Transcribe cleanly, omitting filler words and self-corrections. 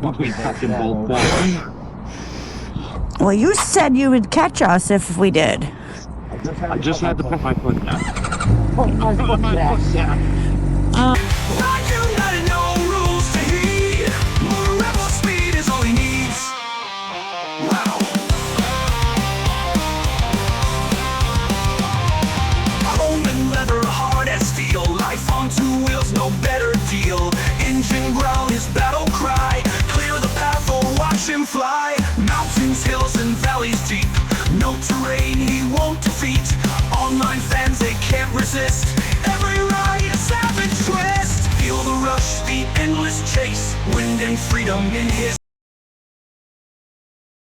between fucking both points. Well, you said you would catch us if we did. I just had to put my foot down. Put my foot down. Like you gotta know rules to heed. More rebel speed is all he needs. Wow. Chrome and leather, hard as steel. Life on two wheels, no better deal. Engine growl, his battle cry. Clear the path or watch him fly. Mountains, hills, and valleys deep. No terrain he won't defeat. Online fans, they can't resist. Every ride a savage twist. Feel the rush, the endless chase. Wind and freedom in his